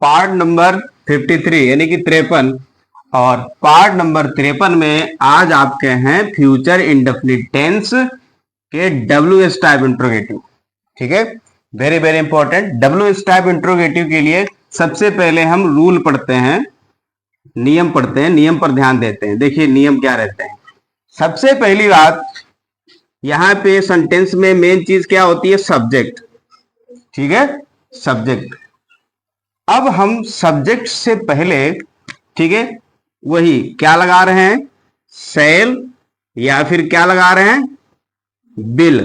Part number 53 यानी कि 53। और पार्ट नंबर 53 में आज आपके हैं फ्यूचर इंडेफिनिट टेंस के WH टाइप इंट्रोगेटिव। ठीक है, very very important. WH type interrogative के लिए सबसे पहले हम रूल पढ़ते हैं, नियम पढ़ते हैं, नियम पर ध्यान देते हैं। देखिए नियम क्या रहते हैं। सबसे पहली बात, यहां पे सेंटेंस में मेन चीज क्या होती है? सब्जेक्ट। ठीक है, सब्जेक्ट। अब हम सब्जेक्ट से पहले, ठीक है, वही क्या लगा रहे हैं? सेल या फिर क्या लगा रहे हैं? बिल।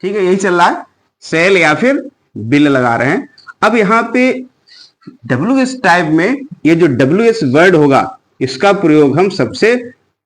ठीक है, यही चल रहा है, सेल या फिर बिल लगा रहे हैं। अब यहां पे WH टाइप में ये जो WH वर्ड होगा इसका प्रयोग हम सबसे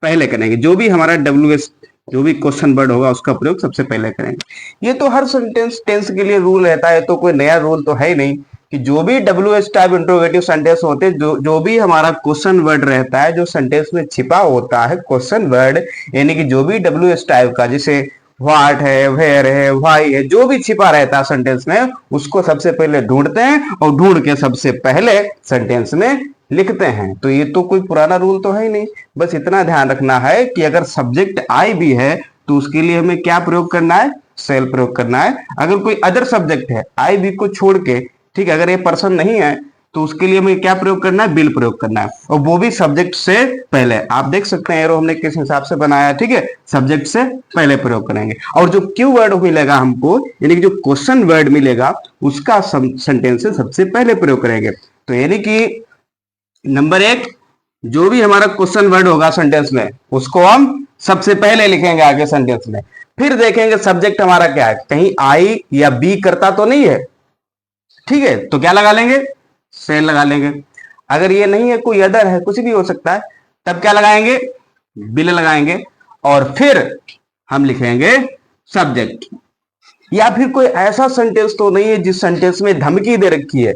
पहले करेंगे। जो भी हमारा WH, जो भी क्वेश्चन वर्ड होगा उसका प्रयोग सबसे पहले करेंगे। ये तो हर सेंटेंस टेंस के लिए रूल रहता है, तो कोई नया रूल तो है ही नहीं कि जो भी WH टाइप इंट्रोगेटिव सेंटेंस होते हैं, जो भी हमारा क्वेश्चन वर्ड रहता है, जो सेंटेंस में छिपा होता है क्वेश्चन वर्ड, यानी कि जो भी WH टाइप का, जैसे व्हाट है, वेयर है, व्हाई है, जो भी छिपा रहता है सेंटेंस में, उसको सबसे पहले ढूंढते हैं और ढूंढ के सबसे पहले सेंटेंस में लिखते हैं। तो ये तो कोई पुराना रूल तो है ही नहीं। बस इतना ध्यान रखना है कि अगर सब्जेक्ट आई भी है तो उसके लिए हमें क्या प्रयोग करना है? सेल प्रयोग करना है। अगर कोई अदर सब्जेक्ट है आई बी को छोड़ के, ठीक है, अगर ये पर्सन नहीं है तो उसके लिए हमें क्या प्रयोग करना है? बिल प्रयोग करना है, और वो भी सब्जेक्ट से पहले। आप देख सकते हैं एरो हमने किस हिसाब से बनाया है। ठीक है, सब्जेक्ट से पहले प्रयोग करेंगे। और जो क्यू वर्ड मिलेगा हमको, यानी कि जो क्वेश्चन वर्ड मिलेगा, उसका सेंटेंस से सबसे पहले प्रयोग करेंगे। तो यानी कि नंबर 1, जो भी हमारा क्वेश्चन वर्ड होगा सेंटेंस में, उसको हम सबसे पहले लिखेंगे आगे सेंटेंस में। फिर देखेंगे सब्जेक्ट हमारा क्या है, कहीं आई या बी करता तो नहीं है। ठीक है, तो क्या लगा लेंगे? सेल लगा लेंगे। अगर ये नहीं है, कोई अदर है, कुछ भी हो सकता है, तब क्या लगाएंगे? बिल लगाएंगे। और फिर हम लिखेंगे सब्जेक्ट। या फिर कोई ऐसा सेंटेंस तो नहीं है जिस सेंटेंस में धमकी दे रखी है,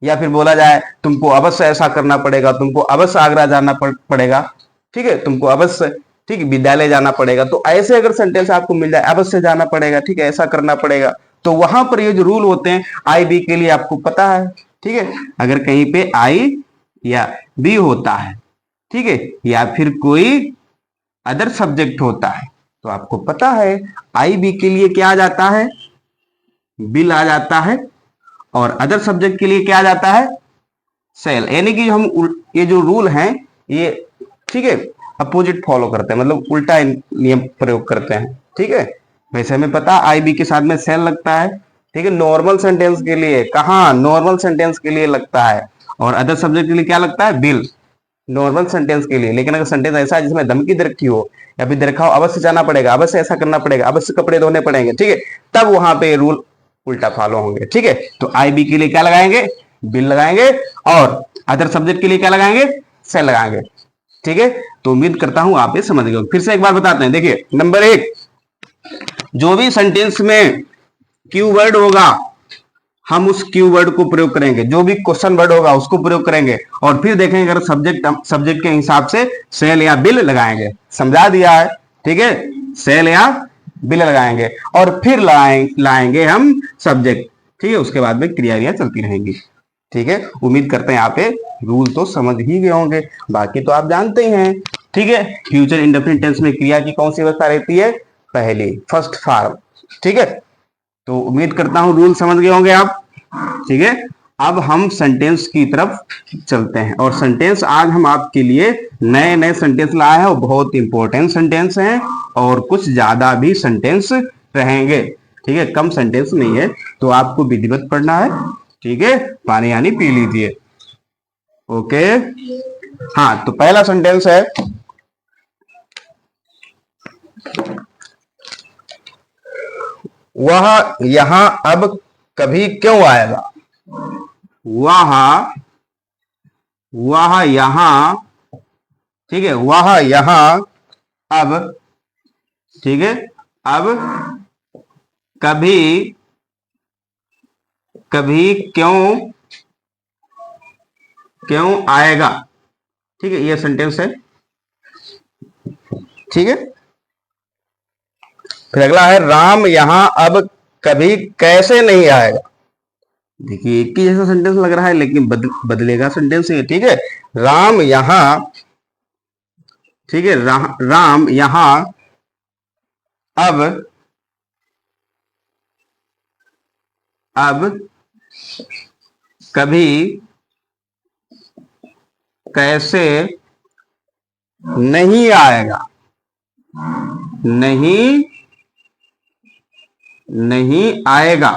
या फिर बोला जाए तुमको अवश्य ऐसा करना पड़ेगा, तुमको अवश्य आगरा जाना पड़ेगा, ठीक है, तुमको अवश्य, ठीक है, विद्यालय जाना पड़ेगा। तो ऐसे अगर सेंटेंस आपको मिल जाए, अवश्य जाना पड़ेगा, ठीक है, ऐसा करना पड़ेगा, तो वहां पर ये जो रूल होते हैं आई बी के लिए आपको पता है। ठीक है, अगर कहीं पे आई या बी होता है, ठीक है, या फिर कोई अदर सब्जेक्ट होता है, तो आपको पता है आई बी के लिए क्या आ जाता है? बिल आ जाता है। और अदर सब्जेक्ट के लिए क्या आ जाता है? सेल। यानी कि हम ये जो रूल हैं ये, ठीक है, अपोजिट फॉलो करते हैं, मतलब उल्टा नियम प्रयोग करते हैं। ठीक है, वैसे हमें पता आई बी के साथ में सेल लगता है। ठीक है, नॉर्मल सेंटेंस के लिए, कहाँ नॉर्मल सेंटेंस के लिए लगता है, और अदर सब्जेक्ट के लिए क्या लगता है? बिल। नॉर्मल सेंटेंस के लिए। लेकिन अगर सेंटेंस ऐसा है जिसमें धमकी दे रखी हो, या फिर दे रखा हो अवश्य जाना पड़ेगा, अवश्य ऐसा करना पड़ेगा, अवश्य कपड़े धोने पड़ेंगे, ठीक है, तब वहां पे रूल उल्टा फॉलो होंगे। ठीक है, तो आई बी के लिए क्या लगाएंगे? बिल लगाएंगे। और अदर सब्जेक्ट के लिए क्या लगाएंगे? सेल लगाएंगे। ठीक है, तो उम्मीद करता हूं आप ये समझ गए। फिर से एक बार बताते हैं। देखिए नंबर 1, जो भी सेंटेंस में क्यू वर्ड होगा हम उस क्यू वर्ड को प्रयोग करेंगे, जो भी क्वेश्चन वर्ड होगा उसको प्रयोग करेंगे, और फिर देखेंगे अगर सब्जेक्ट के हिसाब से सेल या बिल लगाएंगे। समझा दिया है? ठीक है, सेल या बिल लगाएंगे, और फिर लाएंगे हम सब्जेक्ट। ठीक है, उसके बाद में क्रियाएं चलती रहेंगी। ठीक है, उम्मीद करते हैं आप रूल तो समझ ही गए होंगे, बाकी तो आप जानते ही हैं। ठीक है, फ्यूचर इंडेफिनिट टेंस में क्रिया की कौन सी अवस्था रहती है? पहली, फर्स्ट फॉर्म। ठीक है, तो उम्मीद करता हूं रूल समझ गए होंगे आप। ठीक है, अब हम सेंटेंस की तरफ चलते हैं, और सेंटेंस आज हम आपके लिए नए नए सेंटेंस लाए हैं, और बहुत इंपॉर्टेंट सेंटेंस हैं, और कुछ ज्यादा भी सेंटेंस रहेंगे। ठीक है, कम सेंटेंस नहीं है, तो आपको विधिवत पढ़ना है। ठीक है, पानी यानी पी लीजिए। ओके, हाँ, तो पहला सेंटेंस है, वह यहां अब कभी क्यों आएगा? वह वह यहां, ठीक है, वह यहां अब, ठीक है, अब कभी कभी क्यों क्यों आएगा? ठीक है, ये सेंटेंस है। ठीक है, फिर अगला है, राम यहां अब कभी कैसे नहीं आएगा? देखिए एक ही जैसा सेंटेंस लग रहा है लेकिन बदलेगा सेंटेंस ये, ठीक है। राम यहाँ, ठीक है, राम यहाँ अब कभी कैसे नहीं आएगा, नहीं नहीं आएगा,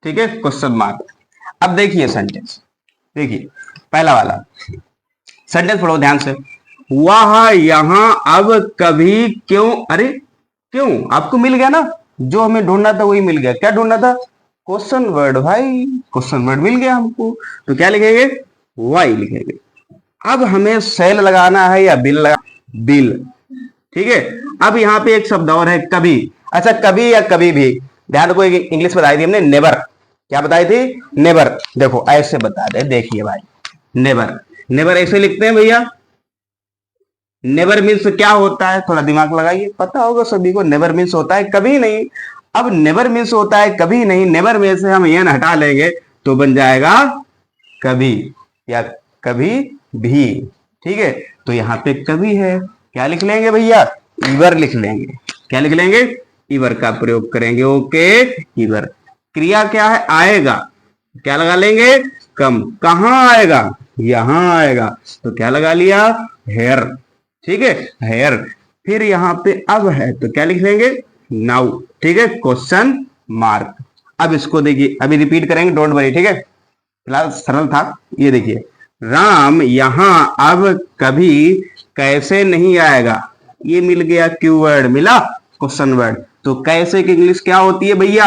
ठीक है, क्वेश्चन मार्क। अब देखिए सेंटेंस, देखिए पहला वाला सेंटेंस पढ़ो ध्यान से। वह यहां अब कभी क्यों, अरे क्यों, आपको मिल गया ना, जो हमें ढूंढना था वही मिल गया। क्या ढूंढना था? क्वेश्चन वर्ड भाई, क्वेश्चन वर्ड मिल गया हमको। तो क्या लिखेंगे? वाई लिखेंगे। अब हमें सेल लगाना है या बिल लगा, बिल, ठीक है। अब यहाँ पे एक शब्द और है कभी। अच्छा कभी या कभी भी, ध्यान रखो इंग्लिश बताई थी हमने, नेवर। क्या बताई थी? नेवर। देखो ऐसे बता दे, देखिए भाई, नेवर, नेवर ऐसे लिखते हैं भैया। नेवर मीन्स क्या होता है, थोड़ा दिमाग लगाइए, पता होगा सभी को। नेवर मीन्स होता है कभी नहीं। अब नेवर मीन्स होता है कभी नहीं, नेवर में से हम एन हटा लेंगे तो बन जाएगा कभी या कभी भी, ठीक है। तो यहाँ पे कभी है, क्या लिख लेंगे भैया? ईवर लिख लेंगे। क्या लिख लेंगे? ईवर का प्रयोग करेंगे। ओके, ईवर। क्रिया क्या है? आएगा। क्या लगा लेंगे? कम। कहां आएगा? यहां आएगा। तो क्या लगा लिया? हेयर, ठीक है, हेयर। फिर यहाँ पे अब है तो क्या लिख लेंगे? नाउ, ठीक है, क्वेश्चन मार्क। अब इसको देखिए, अभी रिपीट करेंगे, डोंट वरी, ठीक है, फिलहाल सरल था। ये देखिए, राम यहां अब कभी कैसे नहीं आएगा, ये मिल गया, क्यू वर्ड मिला, क्वेश्चन वर्ड। तो कैसे की इंग्लिश क्या होती है भैया?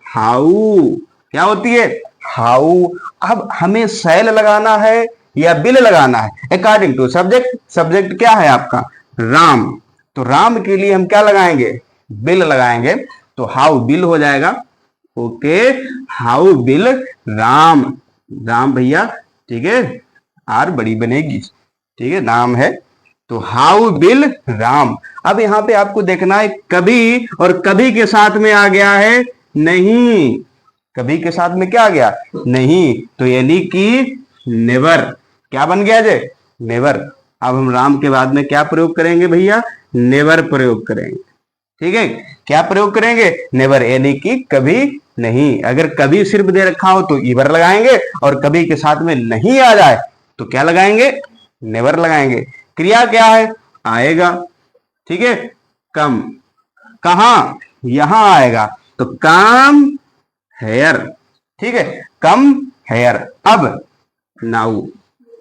हाउ। क्या होती है? हाउ। अब हमें सेल लगाना है या बिल लगाना है, अकॉर्डिंग टू सब्जेक्ट। सब्जेक्ट क्या है आपका? राम। तो राम के लिए हम क्या लगाएंगे? बिल लगाएंगे। तो हाउ बिल हो जाएगा। Okay, how bill Ram, Ram भैया, ठीक है, आर बड़ी बनेगी, ठीक है, नाम है। तो हाउ बिल राम। अब यहां पे आपको देखना है कभी, और कभी के साथ में आ गया है नहीं। कभी के साथ में क्या आ गया? नहीं। तो यानी कि नेवर। क्या बन गया जे? नेवर। अब हम राम के बाद में क्या प्रयोग करेंगे भैया? नेवर प्रयोग करेंगे, ठीक है। क्या प्रयोग करेंगे? नेवर, यानी कि कभी नहीं। अगर कभी सिर्फ दे रखा हो तो ईवर लगाएंगे, और कभी के साथ में नहीं आ जाए तो क्या लगाएंगे? नेवर लगाएंगे। क्रिया क्या है? आएगा, ठीक है। कम। कहा? यहां आएगा। तो कम हेयर, ठीक है, कम हेयर। अब नाउ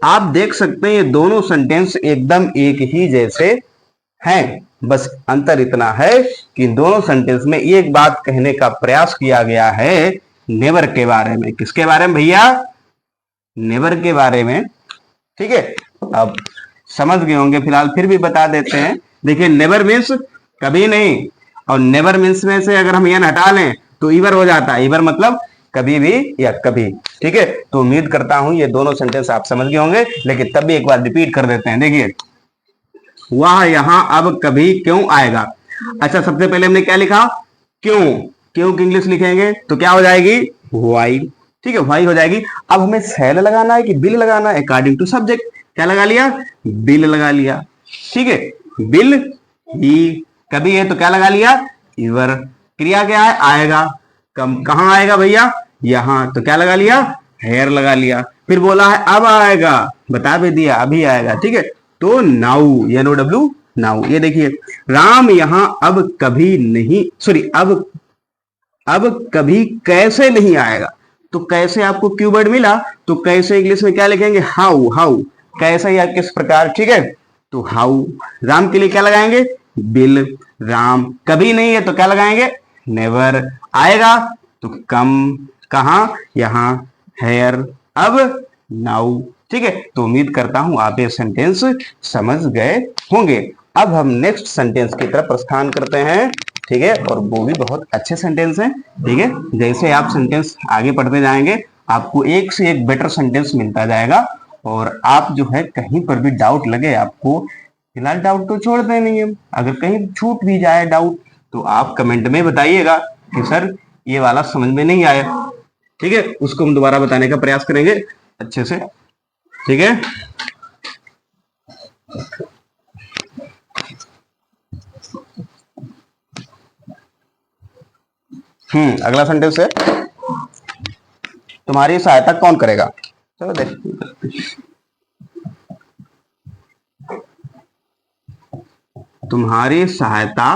आप देख सकते हैं ये दोनों सेंटेंस एकदम एक ही जैसे हैं, बस अंतर इतना है कि दोनों सेंटेंस में एक बात कहने का प्रयास किया गया है नेवर के बारे में। किसके बारे में भैया? नेवर के बारे में, ठीक है। अब समझ गए होंगे, फिलहाल फिर भी बता देते हैं। देखिए नेवर मीन्स कभी नहीं, और नेवर मीन्स में से अगर हम ये हटा लें तो ईवर हो जाता है। ईवर मतलब कभी भी या कभी, ठीक है। तो उम्मीद करता हूं ये दोनों सेंटेंस आप समझ गए होंगे, लेकिन तब भी एक बार रिपीट कर देते हैं। देखिए, वह यहां अब कभी क्यों आएगा। अच्छा सबसे पहले हमने क्या लिखा? क्यों। क्यों की इंग्लिश लिखेंगे तो क्या हो जाएगी? वाई, ठीक है, वाई हो जाएगी। अब हमें सेल लगाना है कि बिल लगाना है, अकॉर्डिंग टू सब्जेक्ट। क्या लगा लिया? बिल लगा लिया, ठीक है। बिल ही कभी है तो क्या लगा लिया? ईवर। क्रिया क्या है? आएगा। कम। कहां आएगा भैया? यहां। तो क्या लगा लिया? हेयर लगा लिया। फिर बोला है अब आएगा, बता भी दिया अभी आएगा, ठीक है। तो नाउ, NOW, नाउ। ये देखिए, राम यहां अब कभी नहीं, सॉरी, अब कभी कैसे नहीं आएगा। तो कैसे आपको क्यू वर्ड मिला, तो कैसे इंग्लिश में क्या लिखेंगे? हाउ। हाउ कैसे या किस प्रकार, ठीक है। तो हाउ। राम के लिए क्या लगाएंगे? बिल। राम कभी नहीं है तो क्या लगाएंगे? नेवर। आएगा तो कम। कहा? यहां। हेयर। अब नाउ, ठीक है। तो उम्मीद करता हूं आप ये सेंटेंस समझ गए होंगे। अब हम नेक्स्ट सेंटेंस की तरफ प्रस्थान करते हैं, ठीक है, और वो भी बहुत अच्छे सेंटेंस हैं, ठीक है। जैसे आप सेंटेंस आगे पढ़ते जाएंगे आपको एक से एक बेटर सेंटेंस मिलता जाएगा, और आप जो है कहीं पर भी डाउट लगे आपको, फिलहाल डाउट तो छोड़ते नहीं हम, अगर कहीं छूट भी जाए डाउट तो आप कमेंट में बताइएगा कि सर ये वाला समझ में नहीं आया, ठीक है, उसको हम दोबारा बताने का प्रयास करेंगे अच्छे से। ठीक है, अगला सेंटेंस है, तुम्हारी सहायता कौन करेगा। चलो देखते, तुम्हारी सहायता,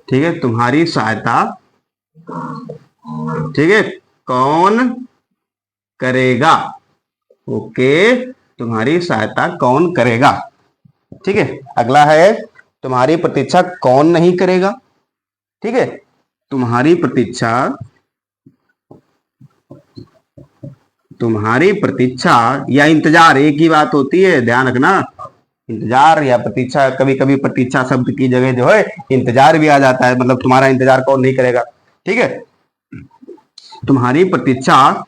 ठीक है, तुम्हारी सहायता, ठीक है, कौन करेगा। ओके, तुम्हारी सहायता कौन करेगा। ठीक है, अगला है, तुम्हारी प्रतीक्षा कौन नहीं करेगा। ठीक है, तुम्हारी प्रतीक्षा, तुम्हारी प्रतीक्षा या इंतजार एक ही बात होती है, ध्यान रखना। इंतजार या प्रतीक्षा, कभी कभी प्रतीक्षा शब्द की जगह जो है इंतजार भी आ जाता है, मतलब तुम्हारा इंतजार कौन नहीं करेगा। ठीक है, तुम्हारी प्रतीक्षा,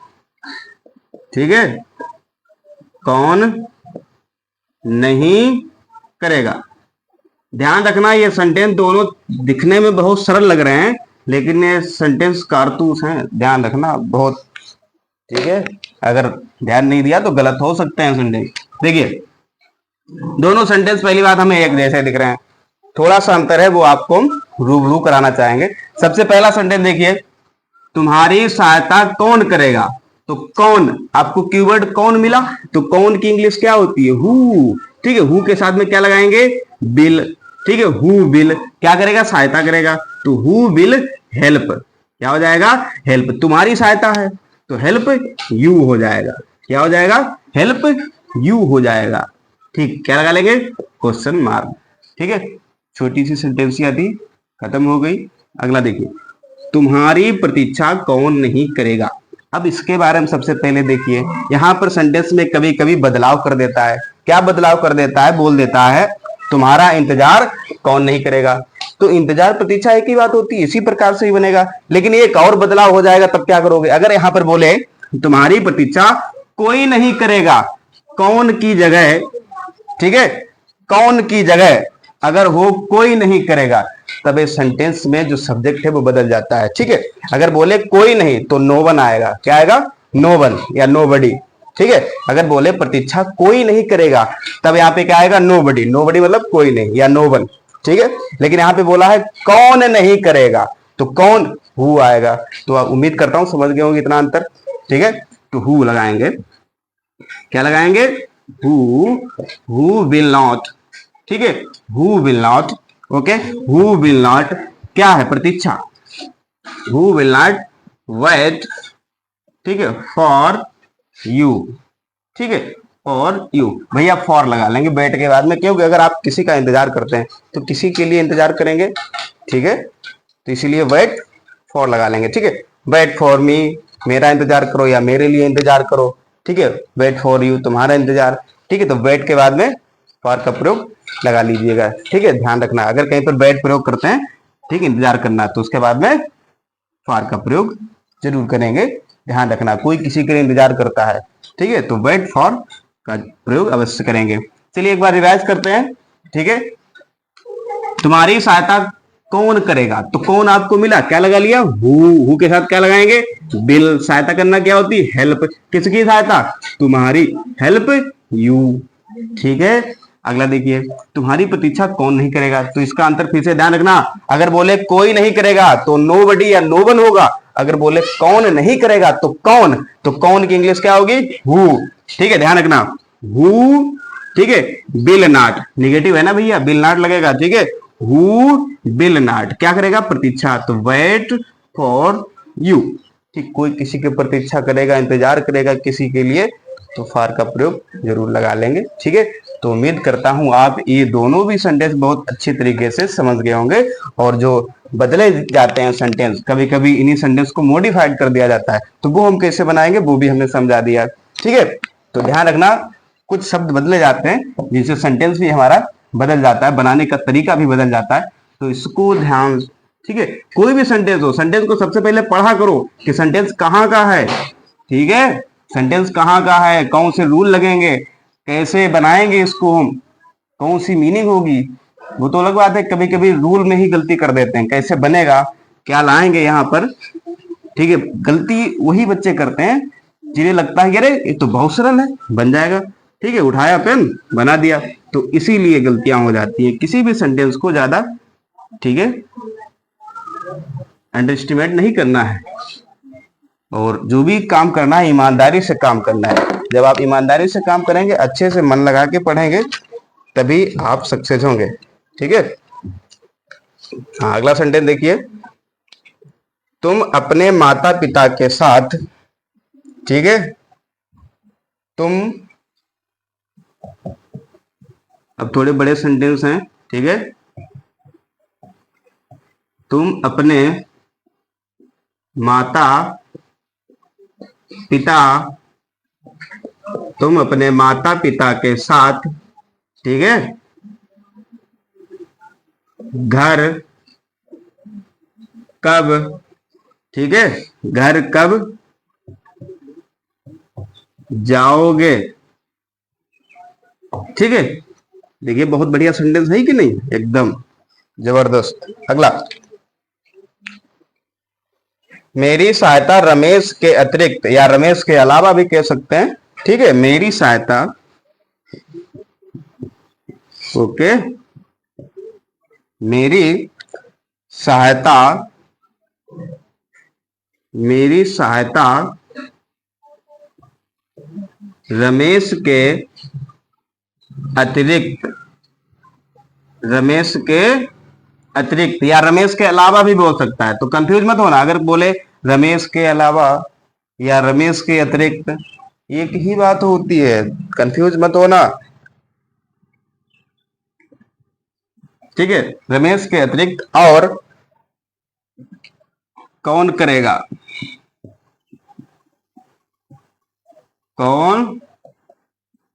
ठीक है, कौन नहीं करेगा। ध्यान रखना, ये सेंटेंस दोनों दिखने में बहुत सरल लग रहे हैं, लेकिन ये सेंटेंस कारतूस हैं, ध्यान रखना बहुत। ठीक है, अगर ध्यान नहीं दिया तो गलत हो सकते हैं सेंटेंस। देखिए, दोनों सेंटेंस पहली बात हमें एक जैसे दिख रहे हैं, थोड़ा सा अंतर है, वो आपको रूबरू कराना चाहेंगे। सबसे पहला सेंटेंस देखिए, तुम्हारी सहायता कौन करेगा। तो कौन, आपको कीवर्ड कौन मिला, तो कौन की इंग्लिश क्या होती है, हु। ठीक है, हु के साथ में क्या लगाएंगे, बिल। ठीक है, हु विल क्या करेगा, सहायता करेगा, तो हु विल हेल्प, क्या हो जाएगा, हेल्प। तुम्हारी सहायता है तो हेल्प यू हो जाएगा, क्या हो जाएगा, हेल्प यू हो जाएगा। ठीक, क्या लगा लेंगे, क्वेश्चन मार्क। ठीक है, छोटी सी सेंटेंसिया थी, खत्म हो गई। अगला देखिए, तुम्हारी प्रतीक्षा कौन नहीं करेगा। अब इसके बारे में सबसे पहले देखिए, यहां पर सेंटेंस में कभी कभी बदलाव कर देता है। क्या बदलाव कर देता है, बोल देता है तुम्हारा इंतजार कौन नहीं करेगा। तो इंतजार प्रतीक्षा एक ही बात होती है, इसी प्रकार से ही बनेगा, लेकिन एक और बदलाव हो जाएगा, तब क्या करोगे। अगर यहां पर बोले तुम्हारी प्रतीक्षा कोई नहीं करेगा, कौन की जगह, ठीक है, कौन की जगह अगर हो कोई नहीं करेगा, तब इस सेंटेंस में जो सब्जेक्ट है वो बदल जाता है। ठीक है, अगर बोले कोई नहीं तो नो वन आएगा, क्या आएगा, नो वन या नो बडी। ठीक है, अगर बोले प्रतीक्षा कोई नहीं करेगा, तब यहाँ पे क्या आएगा, नो बडी। नो बडी मतलब कोई नहीं या नो वन। ठीक है, लेकिन यहाँ पे बोला है कौन नहीं करेगा, तो कौन, हु आएगा। तो आप उम्मीद करता हूं समझ गए होंगे इतना अंतर। ठीक है, तो हु लगाएंगे, क्या लगाएंगे, हु विल नॉट। ठीक है, who will not, okay, who will not क्या है, प्रतीक्षा, हु विल नॉट वेट, ठीक है, फॉर यू। ठीक है, फॉर यू, भैया फॉर लगा लेंगे वेट के बाद में, क्योंकि अगर आप किसी का इंतजार करते हैं तो किसी के लिए इंतजार करेंगे। ठीक है, तो इसीलिए वेट फॉर लगा लेंगे। ठीक है, वेट फॉर मी, मेरा इंतजार करो या मेरे लिए इंतजार करो। ठीक है, वेट फॉर यू, तुम्हारा इंतजार। ठीक है, तो वेट के बाद में फॉर का प्रयोग लगा लीजिएगा। ठीक है, ध्यान रखना, अगर कहीं पर वेट प्रयोग करते हैं, ठीक, इंतजार करना, तो उसके बाद में फॉर का प्रयोग जरूर करेंगे। ध्यान रखना, कोई किसी के लिए इंतजार करता है, ठीक है, तो वेट फॉर का प्रयोग अवश्य करेंगे। चलिए एक बार रिवाइज करते हैं। ठीक है, तुम्हारी सहायता कौन करेगा, तो कौन आपको मिला, क्या लगा लिया, हु के साथ क्या लगाएंगे, बिल। सहायता करना क्या होती है, हेल्प। किसकी सहायता, तुम्हारी, हेल्प यू। ठीक है, अगला देखिए, तुम्हारी प्रतीक्षा कौन नहीं करेगा, तो इसका अंतर फिर से ध्यान रखना। अगर बोले कोई नहीं करेगा तो नो बडी या नो वन होगा, अगर बोले कौन नहीं करेगा तो कौन, तो कौन की इंग्लिश क्या होगी, हु। ठीक है, ध्यान रखना, हु। ठीक है, बिल नॉट, निगेटिव है ना भैया, बिल नॉट लगेगा। ठीक है, हु बिल नॉट क्या करेगा, प्रतीक्षा, तो वेट फॉर यू। ठीक, कोई किसी की प्रतीक्षा करेगा, इंतजार करेगा किसी के लिए, तो फॉर का प्रयोग जरूर लगा लेंगे। ठीक है, तो उम्मीद करता हूं आप ये दोनों भी सेंटेंस बहुत अच्छी तरीके से समझ गए होंगे। और जो बदले जाते हैं सेंटेंस, कभी कभी इन्हीं सेंटेंस को मॉडिफाइड कर दिया जाता है, तो वो हम कैसे बनाएंगे वो भी हमने समझा दिया। ठीक है, तो ध्यान रखना, कुछ शब्द बदले जाते हैं जिनसे सेंटेंस भी हमारा बदल जाता है, बनाने का तरीका भी बदल जाता है, तो इसको ध्यान। ठीक है, कोई भी सेंटेंस हो, सेंटेंस को सबसे पहले पढ़ा करो कि सेंटेंस कहाँ का है। ठीक है, सेंटेंस कहाँ का है, कौन से रूल लगेंगे, कैसे बनाएंगे इसको हम, कौन सी मीनिंग होगी, वो तो अलग बात है। कभी कभी रूल में ही गलती कर देते हैं, कैसे बनेगा, क्या लाएंगे यहाँ पर, ठीक है, गलती वही बच्चे करते हैं जिन्हें लगता है कि अरे ये तो बहुत सरल है, बन जाएगा, ठीक है, उठाया पेन बना दिया। तो इसीलिए गलतियां हो जाती है। किसी भी सेंटेंस को ज्यादा, ठीक है, अंडर एस्टिमेट नहीं करना है, और जो भी काम करना है ईमानदारी से काम करना है। जब आप ईमानदारी से काम करेंगे, अच्छे से मन लगा के पढ़ेंगे, तभी आप सक्सेस होंगे, ठीक है। हाँ, अगला सेंटेंस देखिए, तुम अपने माता पिता के साथ, ठीक है, तुम, अब थोड़े बड़े सेंटेंस हैं, ठीक है, तुम अपने माता पिता, तुम अपने माता पिता के साथ, ठीक है, घर कब, ठीक है, घर कब जाओगे, ठीक है। देखिए बहुत बढ़िया सेंटेंस है कि नहीं, एकदम जबरदस्त। अगला, मेरी सहायता रमेश के अतिरिक्त या रमेश के अलावा भी कह सकते हैं, ठीक है, मेरी सहायता, ओके, मेरी सहायता, मेरी सहायता रमेश के अतिरिक्त, रमेश के अतिरिक्त या रमेश के अलावा भी बोल सकता है, तो कंफ्यूज मत होना। अगर बोले रमेश के अलावा या रमेश के अतिरिक्त, एक ही बात होती है, कंफ्यूज मत होना, ठीक है। रमेश के अतिरिक्त और कौन करेगा, कौन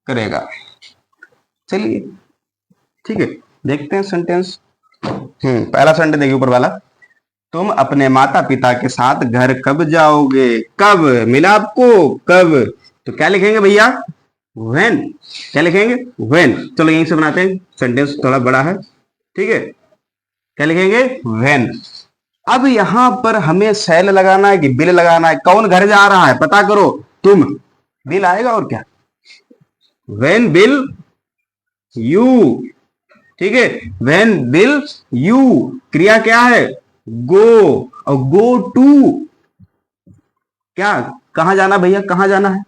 करेगा, चलिए ठीक है, देखते हैं सेंटेंस। पहला सेंटेंस देखिए ऊपर वाला, तुम अपने माता पिता के साथ घर कब जाओगे, कब मिला आपको, कब, तो क्या लिखेंगे भैया, व्हेन, क्या लिखेंगे, व्हेन। चलो यहीं से बनाते हैं, सेंटेंस थोड़ा बड़ा है, ठीक है, क्या लिखेंगे, व्हेन। अब यहां पर हमें सेल लगाना है कि बिल लगाना है, कौन घर जा रहा है पता करो, तुम, बिल आएगा और क्या, व्हेन बिल यू, ठीक है, व्हेन बिल यू, क्रिया क्या है, गो, और गो टू, क्या, कहां जाना भैया, कहां जाना है,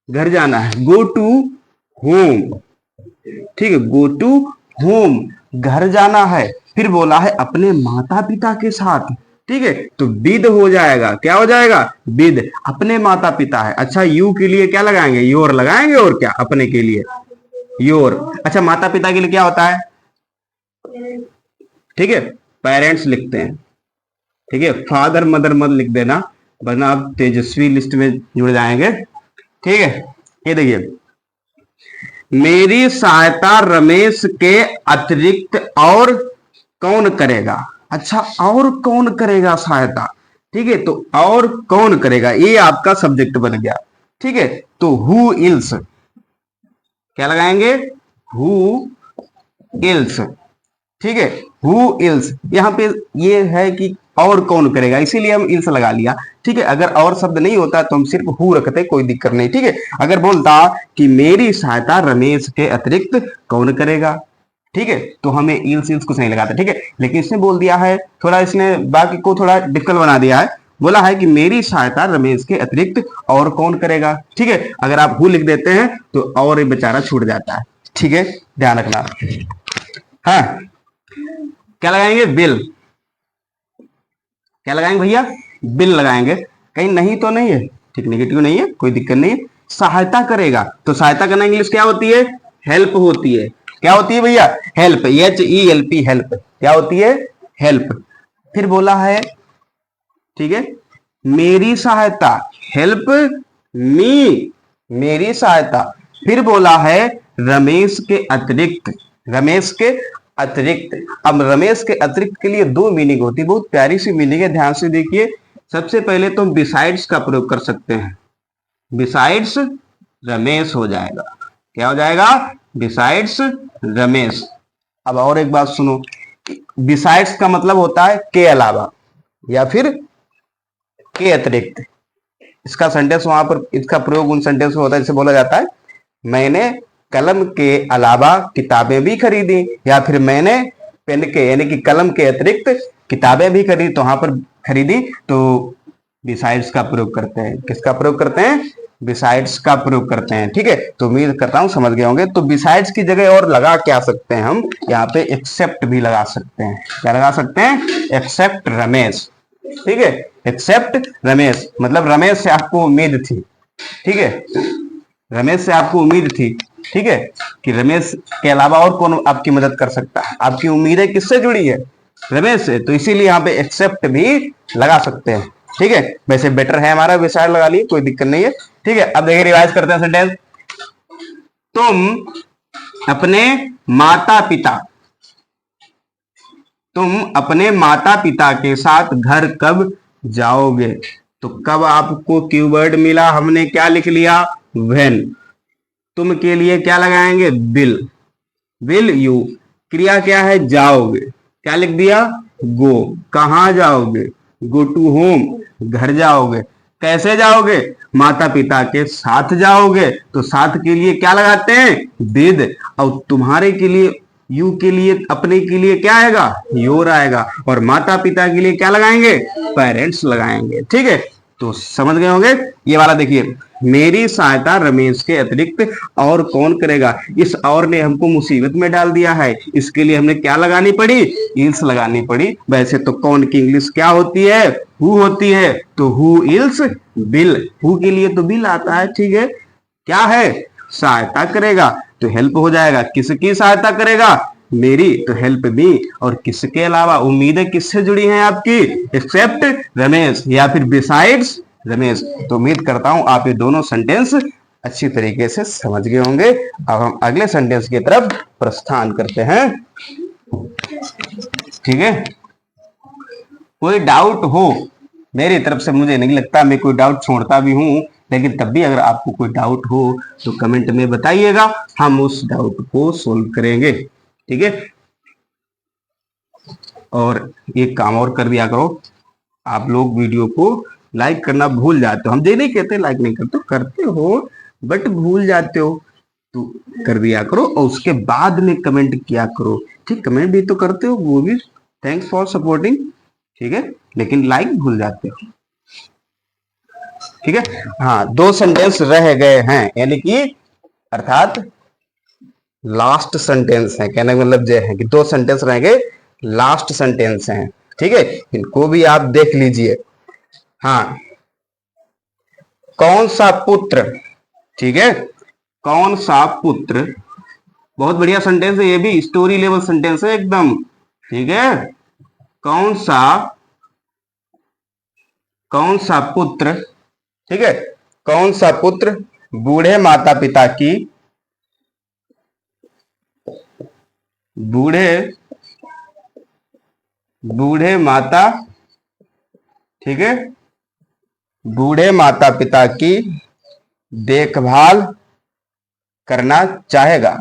घर जाना है, गो टू होम, ठीक है, गो टू होम, घर जाना है। फिर बोला है अपने माता पिता के साथ, ठीक है, तो विद हो जाएगा, क्या हो जाएगा, विद, अपने माता पिता है। अच्छा, यू के लिए क्या लगाएंगे, योर लगाएंगे, और क्या, अपने के लिए योर। अच्छा, माता पिता के लिए क्या होता है, ठीक है, पेरेंट्स लिखते हैं, ठीक है, फादर मदर मत लिख देना, वरना आप तेजस्वी लिस्ट में जुड़ जाएंगे, ठीक है। ये देखिए, मेरी सहायता रमेश के अतिरिक्त और कौन करेगा। अच्छा, और कौन करेगा सहायता, ठीक है, तो और कौन करेगा, ये आपका सब्जेक्ट बन गया, ठीक है। तो हु इल्स, क्या लगाएंगे, हु इल्स, ठीक है, हु इल्स। यहां पे ये है कि और कौन करेगा, इसीलिए हम इल्स लगा लिया, ठीक है। अगर और शब्द नहीं होता तो हम सिर्फ हु रखते, कोई दिक्कत नहीं, ठीक है। अगर बोलता कि मेरी सहायता रमेश के अतिरिक्त कौन करेगा, ठीक है, तो हमें इल्स इल्स कुछ नहीं लगाता, ठीक है। लेकिन इसने बोल दिया है, थोड़ा इसने बाकी को थोड़ा डिफिकल्ट बना दिया है, बोला है कि मेरी सहायता रमेश के अतिरिक्त और कौन करेगा, ठीक है। अगर आप हु लिख देते हैं तो और ये बेचारा छूट जाता है, ठीक है, ध्यान रखना। हाँ, क्या लगाएंगे, बिल, क्या लगाएंगे भैया, बिल लगाएंगे। कहीं नहीं तो नहीं है, ठीक, नेगेटिव नहीं है, कोई दिक्कत नहीं है। सहायता करेगा, तो सहायता करना इंग्लिश क्या होती है, हेल्प होती है, क्या होती है भैया, हेल्प, HELP, हेल्प, क्या होती है, हेल्प। फिर बोला है, ठीक है, मेरी सहायता, हेल्प मी, मेरी सहायता। फिर बोला है रमेश के अतिरिक्त, रमेश के अतिरिक्त। अब रमेश के अतिरिक्त के लिए दो मीनिंग होती है, बहुत प्यारी सी मीनिंग है, ध्यान से देखिए। सबसे पहले तो हम बिसाइड्स का प्रयोग कर सकते हैं, बिसाइड्स रमेश हो जाएगा, क्या हो जाएगा, बिसाइड्स रमेश। अब और एक बात सुनो, बिसाइड्स का मतलब होता है के अलावा, या फिर के अतिरिक्त, इसका सेंटेंस वहां पर, इसका प्रयोग उन सेंटेंस में होता है जिसे बोला जाता है मैंने कलम के अलावा किताबें भी खरीदी, या फिर मैंने पेन के यानी कि कलम के अतिरिक्त किताबें भी खरीदी, तो वहां पर खरीदी तो बिसाइड्स का प्रयोग करते हैं। किसका प्रयोग करते हैं? बिसाइड्स का प्रयोग करते हैं। ठीक है, तो उम्मीद करता हूं समझ गए होंगे। तो बिसाइड्स की जगह और लगा क्या सकते हैं हम, यहाँ पे एक्सेप्ट भी लगा सकते हैं। क्या लगा सकते हैं? एक्सेप्ट रमेश। ठीक है, एक्सेप्ट रमेश मतलब रमेश से आपको उम्मीद थी। ठीक है, रमेश से आपको उम्मीद थी, ठीक है, कि रमेश के अलावा और कौन आपकी मदद कर सकता है। आपकी उम्मीदें किससे जुड़ी है? रमेश से, तो इसीलिए यहाँ पे एक्सेप्ट भी लगा सकते हैं। ठीक है, वैसे बेटर है हमारा बिसाइड लगा लिए, कोई दिक्कत नहीं है। ठीक है, अब देखिए रिवाइज करते हैं सेंटेंस। तुम अपने माता पिता के साथ घर कब जाओगे? तो कब आपको कीवर्ड मिला, हमने क्या लिख लिया? व्हेन। तुम के लिए क्या लगाएंगे? Will you. क्रिया क्या है? जाओगे। क्या लिख दिया? गो। कहां जाओगे? गो टू होम, घर जाओगे। कैसे जाओगे? माता पिता के साथ जाओगे, तो साथ के लिए क्या लगाते हैं? विद। और तुम्हारे के लिए, यू के लिए, अपने के लिए क्या आएगा? योर आएगा। और माता पिता के लिए क्या लगाएंगे? पेरेंट्स लगाएंगे। ठीक है, तो समझ गए होंगे। ये वाला देखिए, मेरी सहायता रमेश के अतिरिक्त और कौन करेगा। इस और ने हमको मुसीबत में डाल दिया है, इसके लिए हमने क्या लगानी पड़ी? इल्स लगानी पड़ी। वैसे तो कौन की इंग्लिश क्या होती है? हु होती है, तो हु इल्स बिल। हु के लिए तो बिल आता है। ठीक है, क्या है? सहायता करेगा, तो हेल्प हो जाएगा। किसकी सहायता करेगा? मेरी, तो हेल्प मी। और किसके अलावा? उम्मीदें किससे जुड़ी हैं आपकी? एक्सेप्ट रमेश या फिर बिसाइड्स रमेश। तो उम्मीद करता हूं आप ये दोनों सेंटेंस अच्छी तरीके से समझ गए होंगे। अब हम अगले सेंटेंस की तरफ प्रस्थान करते हैं। ठीक है, कोई डाउट हो मेरी तरफ से, मुझे नहीं लगता मैं कोई डाउट छोड़ता भी हूं, लेकिन तब भी अगर आपको कोई डाउट हो तो कमेंट में बताइएगा, हम उस डाउट को सोल्व करेंगे। ठीक है, और एक काम और कर दिया करो, आप लोग वीडियो को लाइक करना भूल जाते हो। हम ये नहीं कहते लाइक नहीं करते, करते हो बट भूल जाते हो, तो कर दिया करो और उसके बाद में कमेंट किया करो। ठीक, कमेंट भी तो करते हो, वो भी थैंक्स फॉर सपोर्टिंग। ठीक है, लेकिन लाइक भूल जाते हो। ठीक है, हाँ, 2 सेंटेंस रह गए हैं, यानी कि अर्थात लास्ट सेंटेंस है। कहने का मतलब यह है कि 2 सेंटेंस रह गए, लास्ट सेंटेंस हैं। ठीक है, इनको भी आप देख लीजिए। हाँ, कौन सा पुत्र, ठीक है, कौन सा पुत्र, बहुत बढ़िया सेंटेंस है, ये भी स्टोरी लेवल सेंटेंस है एकदम। ठीक है, कौन सा पुत्र, ठीक है, कौन सा पुत्र बूढ़े माता पिता की, बूढ़े माता, ठीक है, बूढ़े माता पिता की देखभाल करना चाहेगा।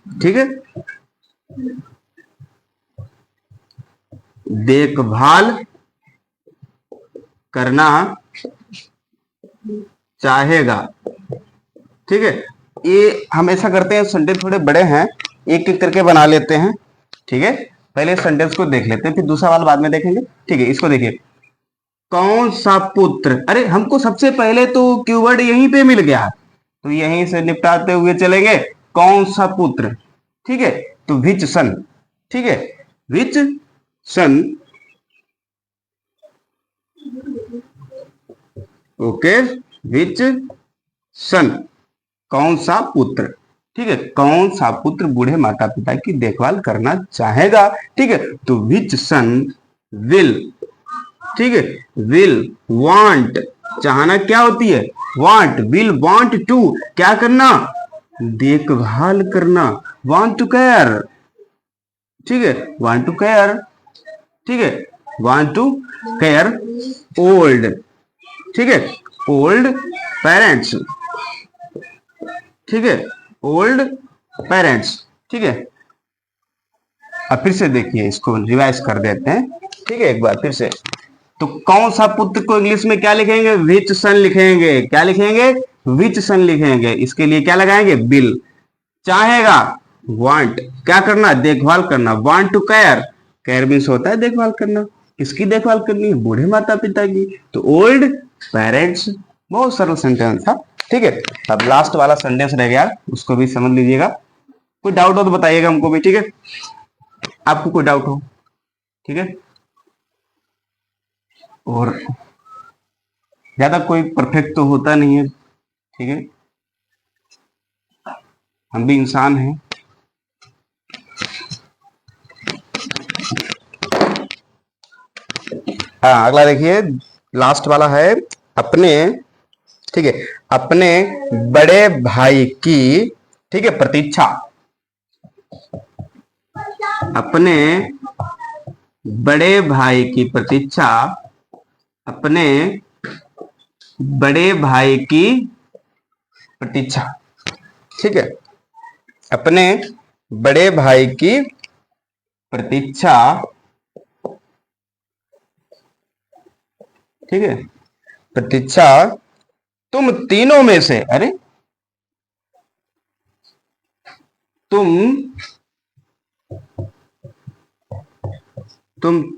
ठीक है, देखभाल करना चाहेगा। ठीक है, ये हम ऐसा करते हैं, सेंटेंस थोड़े बड़े हैं, एक एक करके बना लेते हैं। ठीक है, पहले सेंटेंस को देख लेते हैं, फिर दूसरा वाला बाद में देखेंगे। ठीक है, इसको देखिए, कौन सा पुत्र, अरे हमको सबसे पहले तो कीवर्ड यहीं पे मिल गया, तो यहीं से निपटाते हुए चलेंगे। कौन सा पुत्र, ठीक है, तो विच सन। ठीक है, विच सन, ओके, विच सन, कौन सा पुत्र। ठीक है, कौन सा पुत्र बूढ़े माता पिता की देखभाल करना चाहेगा। ठीक है, तो विच सन विल, ठीक है, विल वांट, चाहना क्या होती है? वांट, विल वांट टू, क्या करना? देखभाल करना, वांट टू केयर। ठीक है, वांट टू केयर, ठीक है, वांट टू केयर ओल्ड, ठीक है, ओल्ड पेरेंट्स। ठीक है, ओल्ड पेरेंट्स। ठीक है, अब फिर से देखिए, इसको रिवाइज कर देते हैं। ठीक है, एक बार फिर से, तो कौन सा पुत्र को इंग्लिश में क्या लिखेंगे? विच सन लिखेंगे। क्या लिखेंगे? विच सन लिखेंगे। इसके लिए क्या लगाएंगे? बिल। चाहेगा, वांट, क्या करना? देखभाल करना। Want to care, care means होता है देखभाल करना। किसकी देखभाल करनी है? बूढ़े माता पिता की। तो ओल्ड पेरेंट्स। बहुत सरल सेंटेंस था। ठीक है, अब लास्ट वाला सेंटेंस रह गया, उसको भी समझ लीजिएगा। कोई डाउट हो तो बताइएगा हमको भी, ठीक है? आपको कोई डाउट हो, ठीक है? और ज्यादा कोई परफेक्ट तो होता नहीं है, ठीक है? हम भी इंसान हैं। हाँ, अगला देखिए, लास्ट वाला है अपने, ठीक है, अपने बड़े भाई की, ठीक है, प्रतीक्षा। अपने बड़े भाई की प्रतीक्षा। अपने बड़े भाई की प्रतीक्षा, ठीक है, अपने बड़े भाई की प्रतीक्षा, ठीक है, प्रतीक्षा तुम तीनों में से, अरे तुम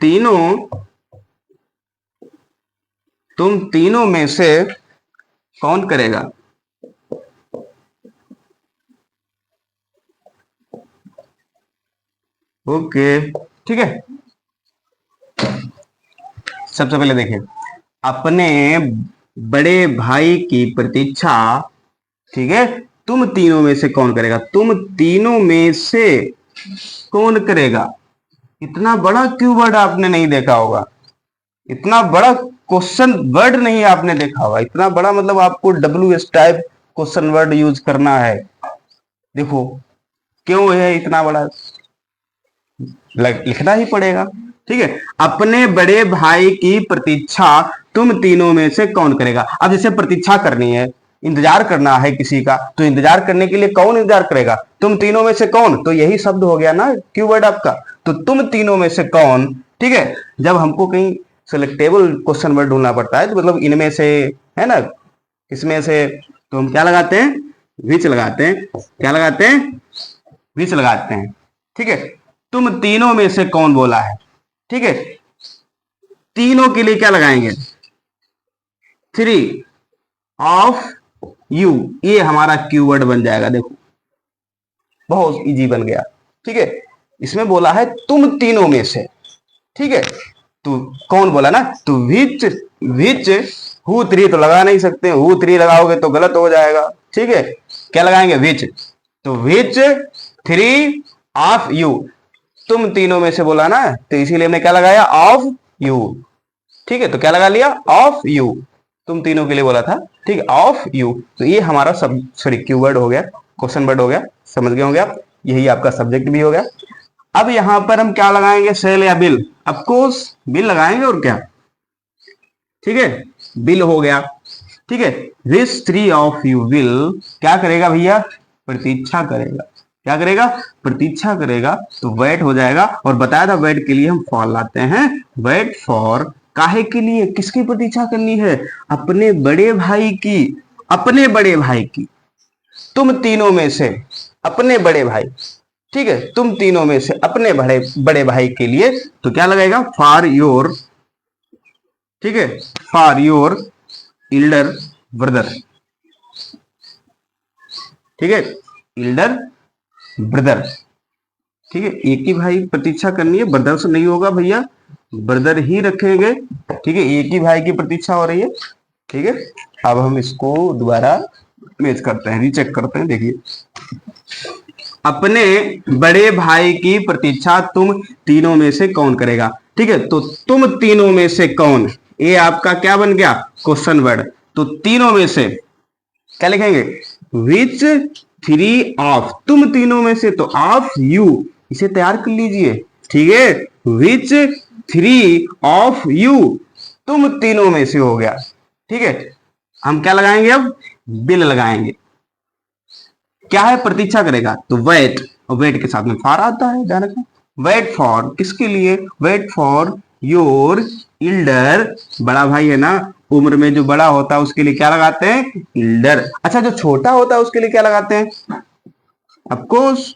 तीनों, तुम तीनों में से कौन करेगा? ओके, ठीक है। सबसे पहले देखिए, अपने बड़े भाई की प्रतीक्षा, ठीक है, तुम तीनों में से कौन करेगा? तुम तीनों में से कौन करेगा? इतना बड़ा कीवर्ड आपने नहीं देखा होगा, इतना बड़ा क्वेश्चन वर्ड नहीं आपने देखा होगा। इतना बड़ा मतलब आपको WH type question word use करना है। देखो क्यों है इतना बड़ा, लिखना ही पड़ेगा, ठीक है। अपने बड़े भाई की प्रतीक्षा तुम तीनों में से कौन करेगा? अब जैसे प्रतीक्षा करनी है, इंतजार करना है किसी का, तो इंतजार करने के लिए कौन इंतजार करेगा? तुम तीनों में से कौन, तो यही शब्द हो गया ना कीवर्ड आपका। तो तुम तीनों में से कौन, ठीक है। जब हमको कहीं सिलेक्टेबल क्वेश्चन वर्ड ढूंढना पड़ता है, तो मतलब इनमें से, है ना, इसमें से, तो हम क्या लगाते हैं? विच लगाते हैं। क्या लगाते हैं? विच लगाते हैं, ठीक है। तुम तीनों में से कौन बोला है, ठीक है। तीनों के लिए क्या लगाएंगे? 3 ऑफ यू, ये हमारा कीवर्ड बन जाएगा। देखो बहुत इजी बन गया, ठीक है। इसमें बोला है तुम तीनों में से, ठीक है। तो कौन बोला ना, तो विच, विच हु 3 तो लगा नहीं सकते, हु 3 लगाओगे तो गलत हो जाएगा, ठीक है। क्या लगाएंगे? विच। तो विच 3 ऑफ यू, तुम तीनों में से बोला ना, तो इसीलिए हमने क्या लगाया? ऑफ यू, ठीक है। तो क्या लगा लिया? ऑफ यू, तुम तीनों के लिए बोला था, ठीक है, ऑफ यू। तो ये हमारा सब, सॉरी, कीवर्ड हो गया, क्वेश्चन वर्ड हो गया, समझ गए होंगे आप। यही आपका सब्जेक्ट भी हो गया। अब यहां पर हम क्या लगाएंगे? सेल या बिल? ऑफ कोर्स बिल लगाएंगे, और क्या, ठीक है, बिल हो गया, ठीक है। दिस 3 ऑफ यू विल क्या करेगा भैया? प्रतीक्षा करेगा। क्या करेगा? प्रतीक्षा करेगा। तो वेट हो जाएगा, और बताया था वेट के लिए हम फॉर लाते हैं। वेट फॉर, काहे के लिए, किसकी प्रतीक्षा करनी है? अपने बड़े भाई की। अपने बड़े भाई की, तुम तीनों में से अपने बड़े भाई, ठीक है, तुम तीनों में से अपने बड़े बड़े भाई के लिए, तो क्या लगेगा? फॉर योर, ठीक है, फॉर योर इल्डर ब्रदर, ठीक है, इल्डर ब्रदर, ठीक है। एक ही भाई प्रतीक्षा करनी है, ब्रदर से नहीं होगा भैया, ब्रदर ही रखेंगे, ठीक है। एक ही भाई की प्रतीक्षा हो रही है, ठीक है। अब हम इसको दोबारा मैच करते हैं, रीचेक करते हैं। देखिए, अपने बड़े भाई की प्रतीक्षा तुम तीनों में से कौन करेगा, ठीक है। तो तुम तीनों में से कौन, ये आपका क्या बन गया? Question word. तो तीनों में से क्या लिखेंगे? विच 3 ऑफ, तुम तीनों में से, तो ऑफ यू, इसे तैयार कर लीजिए, ठीक है। विच 3 ऑफ यू, तुम तीनों में से हो गया, ठीक है। हम क्या लगाएंगे? अब बिल लगाएंगे। क्या है? प्रतीक्षा करेगा, तो वेट, और वेट के साथ में फॉर आता है, ध्यान रखना। वेट फॉर, किसके लिए? वेट फॉर योर इल्डर, बड़ा भाई है ना, उम्र में जो बड़ा होता है उसके लिए क्या लगाते हैं? इल्डर। अच्छा, जो छोटा होता है उसके लिए क्या लगाते हैं? ऑफकोर्स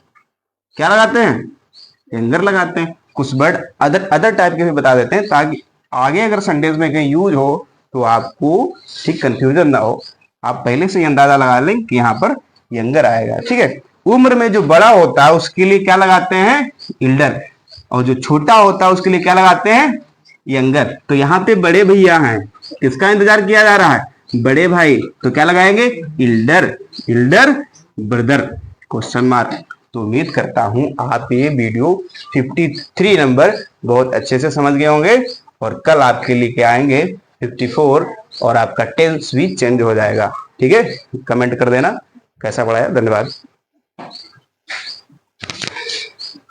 क्या लगाते हैं? यंगर लगाते हैं। कुछ वर्ड अदर अदर टाइप के भी बता देते हैं ताकि आगे अगर सेंटेंस में कहीं यूज हो तो आपको ठीक कंफ्यूजन ना हो, आप पहले से ही अंदाजा लगा लें कि यहाँ पर यंगर आएगा। ठीक है, उम्र में जो बड़ा होता है उसके लिए क्या लगाते हैं? इल्डर। और जो छोटा होता है उसके लिए क्या लगाते हैं? यंगर। तो यहाँ पे बड़े भैया हैं, किसका इंतजार किया जा रहा है? बड़े भाई। तो क्या लगाएंगे? Elder. Elder brother, question mark. तो उम्मीद करता हूं आप ये वीडियो 53 नंबर बहुत अच्छे से समझ गए होंगे, और कल आपके लिए क्या आएंगे 54, और आपका टेंस भी चेंज हो जाएगा। ठीक है, कमेंट कर देना कैसा पड़ा है। धन्यवाद।